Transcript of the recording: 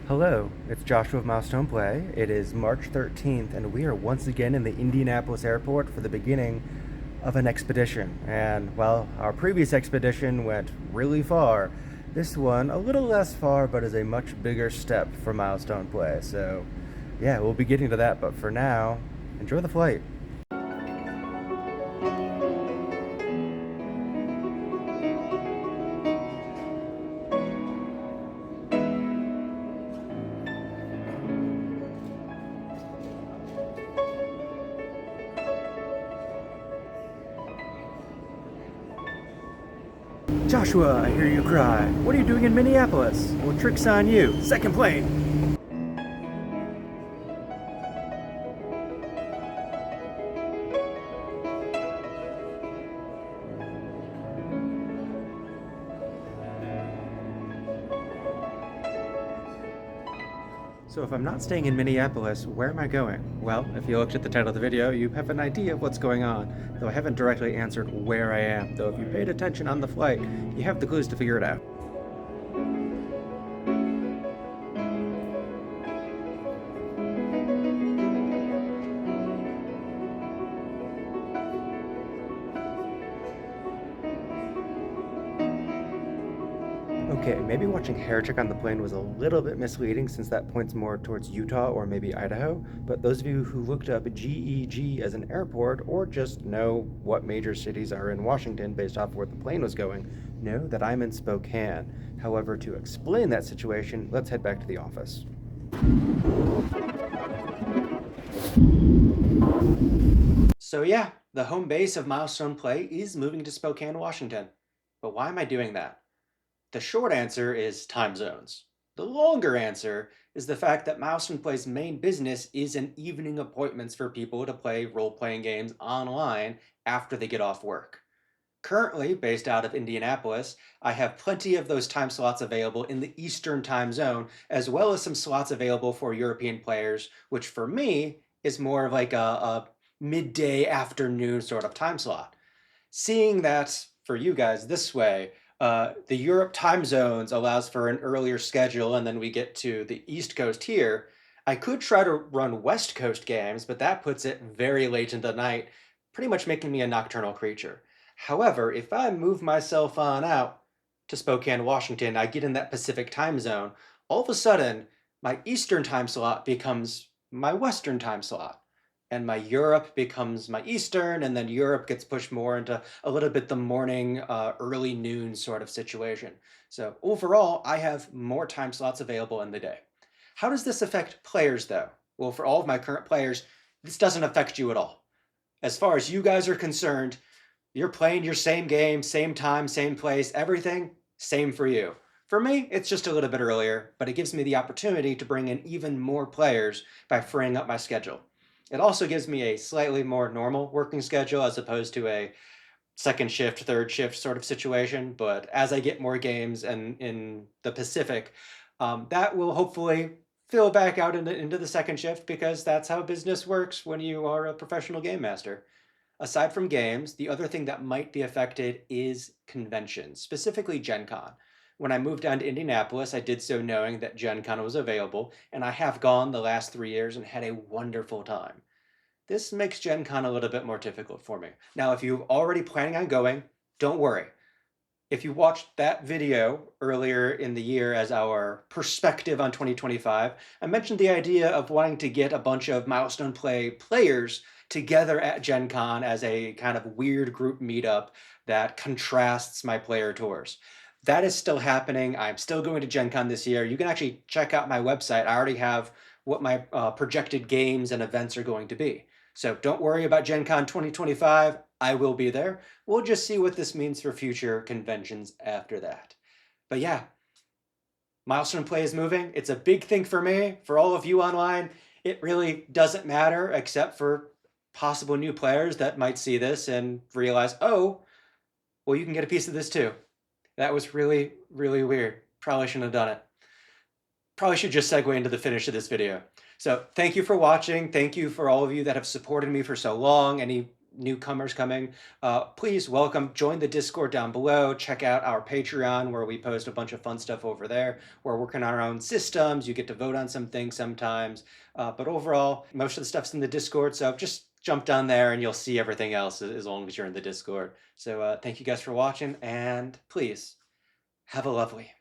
Hello, it's Joshua of Milestone Play. It is March 13th, and we are once again in the Indianapolis airport for the beginning of an expedition. And while our previous expedition went really far, this one a little less far, but is a much bigger step for Milestone Play. So, yeah, we'll be getting to that, but for now, enjoy the flight. Joshua, I hear you cry. What are you doing in Minneapolis? Well, trick's on you. Second plane. So if I'm not staying in Minneapolis, where am I going? Well, if you looked at the title of the video, you have an idea of what's going on, though I haven't directly answered where I am, though if you paid attention on the flight, you have the clues to figure it out. Okay, maybe watching hair check on the plane was a little bit misleading since that points more towards Utah or maybe Idaho, but those of you who looked up GEG as an airport or just know what major cities are in Washington based off where the plane was going know that I'm in Spokane. However, to explain that situation, let's head back to the office. So yeah, the home base of Milestone Play is moving to Spokane, Washington. But why am I doing that? The short answer is time zones. The longer answer is the fact that Milestone Play's main business is in evening appointments for people to play role-playing games online after they get off work. Currently, based out of Indianapolis, I have plenty of those time slots available in the Eastern time zone, as well as some slots available for European players, which for me is more of like a midday afternoon sort of time slot. Seeing that for you guys this way, the Europe time zones allows for an earlier schedule, and then we get to the East Coast here. I could try to run West Coast games, but that puts it very late in the night, pretty much making me a nocturnal creature. However, if I move myself on out to Spokane, Washington, I get in that Pacific time zone, all of a sudden, my Eastern time slot becomes my Western time slot and my Europe becomes my Eastern, and then Europe gets pushed more into a little bit the morning, early noon sort of situation. So overall, I have more time slots available in the day. How does this affect players though? Well, for all of my current players, this doesn't affect you at all. As far as you guys are concerned, you're playing your same game, same time, same place, everything, same for you. For me, it's just a little bit earlier, but it gives me the opportunity to bring in even more players by freeing up my schedule. It also gives me a slightly more normal working schedule as opposed to a second shift, third shift sort of situation. But as I get more games and in the Pacific, that will hopefully fill back out into the second shift because that's how business works when you are a professional game master. Aside from games, the other thing that might be affected is conventions, specifically GenCon. When I moved down to Indianapolis, I did so knowing that GenCon was available, and I have gone the last 3 years and had a wonderful time. This makes GenCon a little bit more difficult for me. Now, if you're already planning on going, don't worry. If you watched that video earlier in the year as our perspective on 2025, I mentioned the idea of wanting to get a bunch of Milestone Play players together at Gen Con as a kind of weird group meetup that contrasts my player tours. That is still happening. I'm still going to Gen Con this year. You can actually check out my website. I already have what my projected games and events are going to be. So don't worry about Gen Con 2025. I will be there. We'll just see what this means for future conventions after that. But yeah, Milestone Play is moving. It's a big thing for me. For all of you online, it really doesn't matter except for possible new players that might see this and realize, oh, well, you can get a piece of this too. That was really, really weird. Probably shouldn't have done it. Probably should just segue into the finish of this video. So thank you for watching. Thank you for all of you that have supported me for so long. Any newcomers coming, please join the Discord down below. Check out our Patreon where we post a bunch of fun stuff over there. We're working on our own systems. You get to vote on some things sometimes. But overall, most of the stuff's in the Discord. So just jump down there and you'll see everything else as long as you're in the Discord. So thank you guys for watching, and please have a lovely